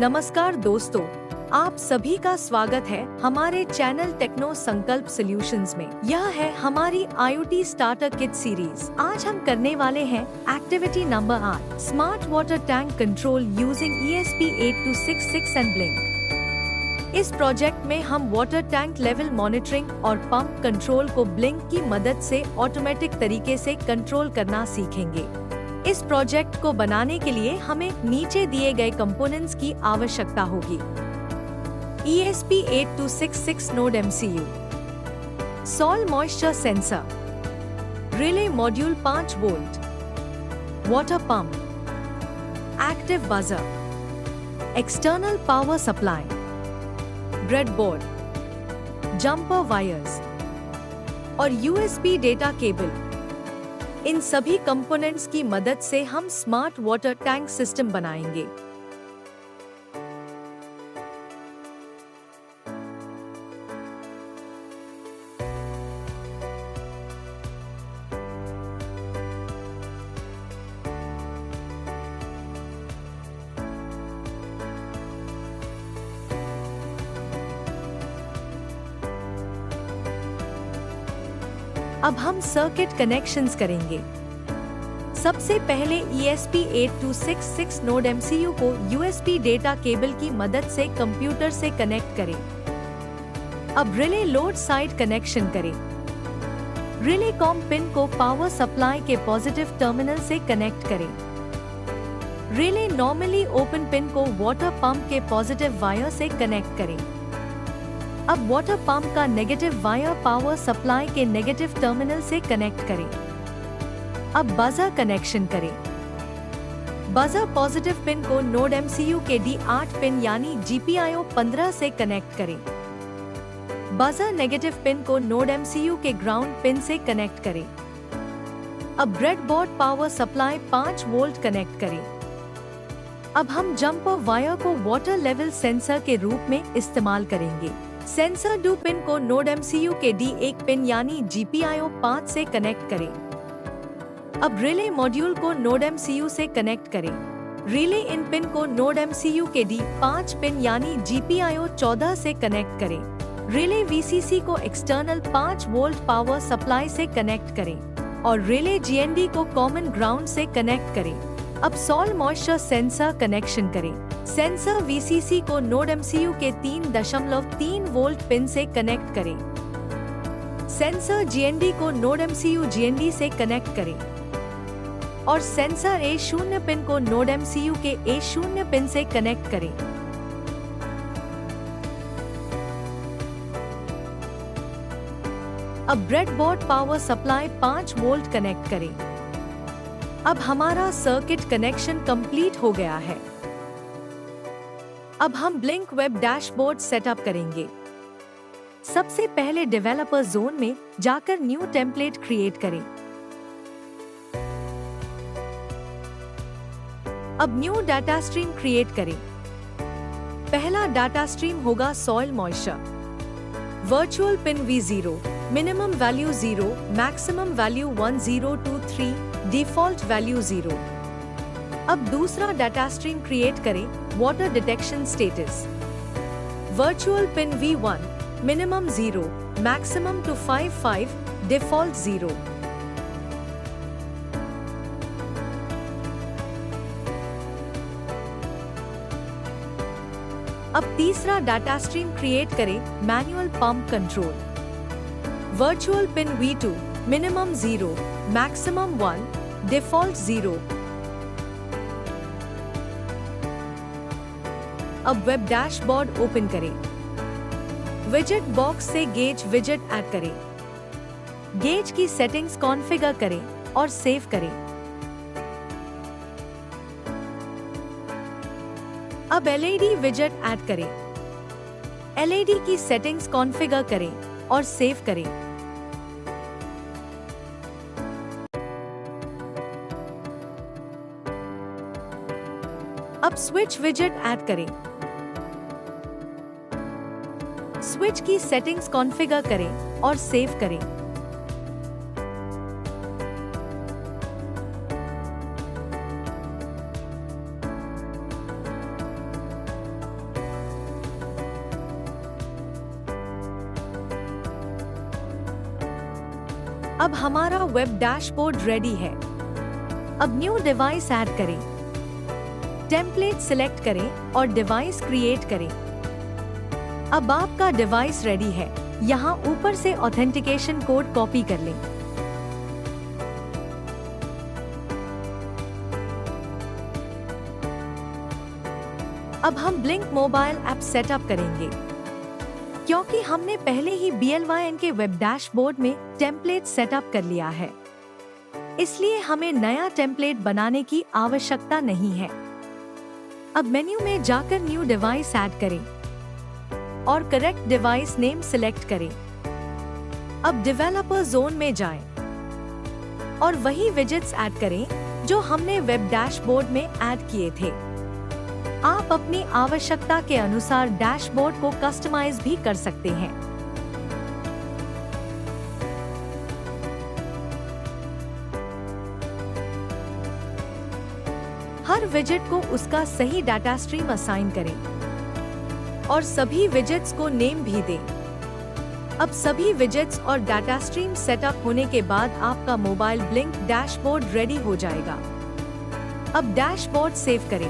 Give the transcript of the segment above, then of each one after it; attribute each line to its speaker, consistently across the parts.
Speaker 1: नमस्कार दोस्तों, आप सभी का स्वागत है हमारे चैनल टेक्नो संकल्प सॉल्यूशंस में। यह है हमारी IoT स्टार्टर किट सीरीज। आज हम करने वाले हैं activity number 8, smart water tank control using ESP8266 and blink. इस प्रोजेक्ट में हम वाटर टैंक लेवल मॉनिटरिंग और पंप कंट्रोल को ब्लिंक की मदद से ऑटोमेटिक तरीके से कंट्रोल करना सीखेंगे। इस प्रोजेक्ट को बनाने के लिए हमें नीचे दिए गए कंपोनेंट्स की आवश्यकता होगी। ESP8266 node MCU, soil moisture sensor, relay module 5 volt, water pump, active buzzer, external power supply, breadboard, jumper wires और USB डेटा केबल। इन सभी कंपोनेंट्स की मदद से हम स्मार्ट वाटर टैंक सिस्टम बनाएंगे। अब हम सर्किट कनेक्शंस करेंगे। सबसे पहले ESP8266 नोड MCU को USB डेटा केबल की मदद से कंप्यूटर से कनेक्ट करें। अब रिले लोड साइड कनेक्शन करें। रिले कॉम पिन को पावर सप्लाई के पॉजिटिव टर्मिनल से कनेक्ट करें। रिले नॉर्मली ओपन पिन को वाटर पंप के पॉजिटिव वायर से कनेक्ट करें। अब वाटर पंप का नेगेटिव वायर पावर सप्लाई के नेगेटिव टर्मिनल से कनेक्ट करें। अब बजर कनेक्शन करें। बजर पॉजिटिव पिन को नोड MCU के D8 पिन यानी GPIO 15 से कनेक्ट करें। बजर नेगेटिव पिन को नोड MCU के ग्राउंड पिन से कनेक्ट करें। अब breadboard power supply 5 volt connect करें। अब हम जंपर वायर को वाटर लेवल सेंसर के रूप में इस्तेमाल करेंगे। सेंसर 2 पिन को नोड MCU के D1 पिन यानी GPIO 5 से कनेक्ट करें। अब रिले मॉड्यूल को नोड MCU से कनेक्ट करें। रिले इन पिन को नोड MCU के D5 पिन यानी GPIO 14 से कनेक्ट करें। रिले VCC को एक्सटर्नल 5 वोल्ट पावर सप्लाई से कनेक्ट करें और रिले GND को कॉमन ग्राउंड से कनेक्ट करें। अब सॉइल मॉइस्चर सेंसर कनेक्शन करें। सेंसर VCC को नोड MCU के 3.3 वोल्ट पिन से कनेक्ट करें। सेंसर GND को नोड MCU GND से कनेक्ट करें और सेंसर A0 पिन को नोड MCU के A0 पिन से कनेक्ट करें। अब breadboard power supply 5 volt connect करें। अब हमारा सर्किट कनेक्शन कंप्लीट हो गया है। अब हम ब्लिंक वेब डैशबोर्ड सेटअप करेंगे। सबसे पहले डेवलपर जोन में जाकर न्यू टेम्पलेट क्रिएट करें। अब न्यू डाटा स्ट्रीम क्रिएट करें। पहला डाटा स्ट्रीम होगा soil moisture. Virtual pin V0, minimum value 0, maximum value 1023, default value 0। अब दूसरा डाटा स्ट्रीम क्रिएट करें, water detection status. Virtual pin V1, minimum 0, maximum 255, default 0। अब तीसरा डाटा स्ट्रीम क्रिएट करें, manual pump control. Virtual pin V2, minimum 0, maximum 1, default 0। अब web dashboard open करें। विजेट box से gauge विजेट add करें। गेज की settings configure करें और सेव करें। अब LED विजेट ऐड करें। LED की सेटिंग्स कॉन्फ़िगर करें और सेव करें। अब स्विच विजेट ऐड करें। स्विच की सेटिंग्स कॉन्फ़िगर करें और सेव करें। अब हमारा वेब डैशबोर्ड रेडी है। अब न्यू डिवाइस ऐड करें, टेम्पलेट सिलेक्ट करें और डिवाइस क्रिएट करें। अब आपका डिवाइस रेडी है। यहाँ ऊपर से ऑथेंटिकेशन कोड कॉपी कर लें। अब हम ब्लिंक मोबाइल ऐप सेटअप करेंगे। क्योंकि हमने पहले ही BLYN के वेब डैशबोर्ड में टेम्पलेट सेटअप कर लिया है, इसलिए हमें नया टेम्पलेट बनाने की आवश्यकता नहीं है। अब मेन्यू में जाकर न्यू डिवाइस ऐड करें और करेक्ट डिवाइस नेम सिलेक्ट करें। अब डेवलपर जोन में जाएं और वही विजेट्स ऐड करें जो हमने वेब डैशबोर्ड में ऐड किए थे। आप अपनी आवश्यकता के अनुसार डैशबोर्ड को कस्टमाइज भी कर सकते हैं। हर विजेट को उसका सही डाटा स्ट्रीम असाइन करें और सभी विजेट्स को नेम भी दें। अब सभी विजेट्स और डाटा स्ट्रीम सेटअप होने के बाद आपका मोबाइल ब्लिंक डैशबोर्ड रेडी हो जाएगा। अब डैशबोर्ड सेव करें।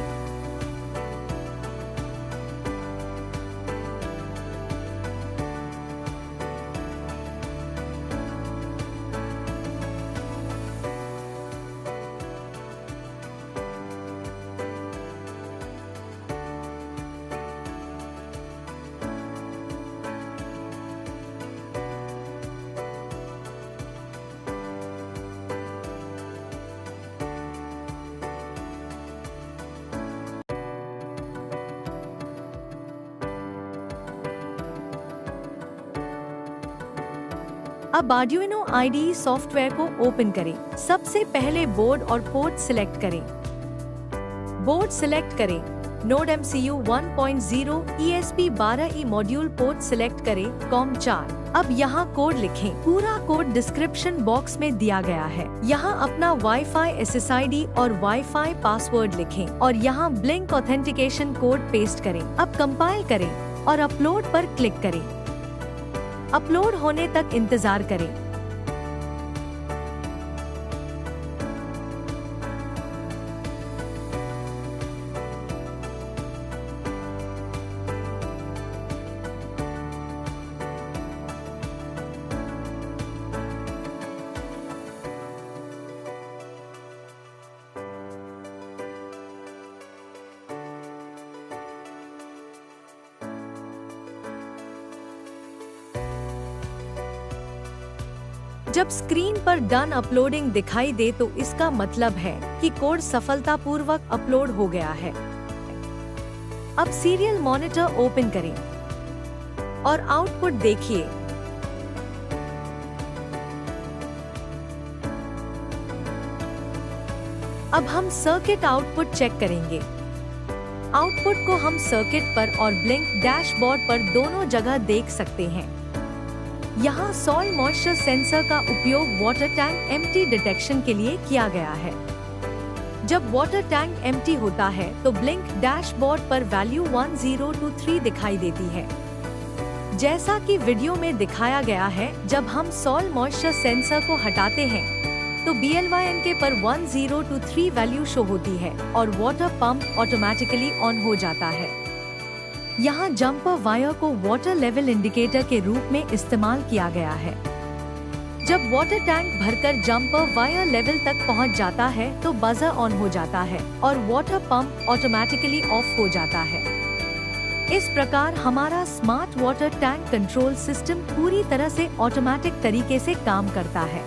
Speaker 1: अब Arduino IDE सॉफ्टवेयर को ओपन करें। सबसे पहले बोर्ड और पोर्ट सिलेक्ट करें। बोर्ड सिलेक्ट करें, node MCU 1.0 ESP12E module port select करें, COM4। अब यहाँ कोड लिखें। पूरा कोड डिस्क्रिप्शन बॉक्स में दिया गया है। यहाँ अपना Wi-Fi SSID और Wi-Fi पासवर्ड लिखें और यहाँ ब्लिंक ऑथेंटिकेशन कोड पेस्ट करें। अब कंपाइल करें और अपलोड पर क्लिक करें। अपलोड होने तक इंतजार करें। जब स्क्रीन पर डन अपलोडिंग दिखाई दे तो इसका मतलब है कि कोड सफलतापूर्वक अपलोड हो गया है। अब सीरियल मॉनिटर ओपन करें और आउटपुट देखिए। अब हम सर्किट आउटपुट चेक करेंगे। आउटपुट को हम सर्किट पर और ब्लिंक डैशबोर्ड पर दोनों जगह देख सकते हैं। यहाँ सॉइल मॉइस्चर सेंसर का उपयोग वाटर टैंक एम्प्टी डिटेक्शन के लिए किया गया है। जब वाटर टैंक एम्प्टी होता है तो ब्लिंक डैशबोर्ड पर वैल्यू 1023 दिखाई देती है। जैसा कि वीडियो में दिखाया गया है, जब हम सॉइल मॉइस्चर सेंसर को हटाते हैं तो BLYN के पर 1023 वैल्यू शो होती है और वाटर पंप ऑटोमेटिकली ऑन हो जाता है। यहाँ जंपर वायर को वाटर लेवल इंडिकेटर के रूप में इस्तेमाल किया गया है। जब वाटर टैंक भरकर जंपर वायर लेवल तक पहुँच जाता है तो बजर ऑन हो जाता है और वाटर पंप ऑटोमेटिकली ऑफ हो जाता है। इस प्रकार हमारा smart water tank control system पूरी तरह से ऑटोमेटिक तरीके से काम करता है।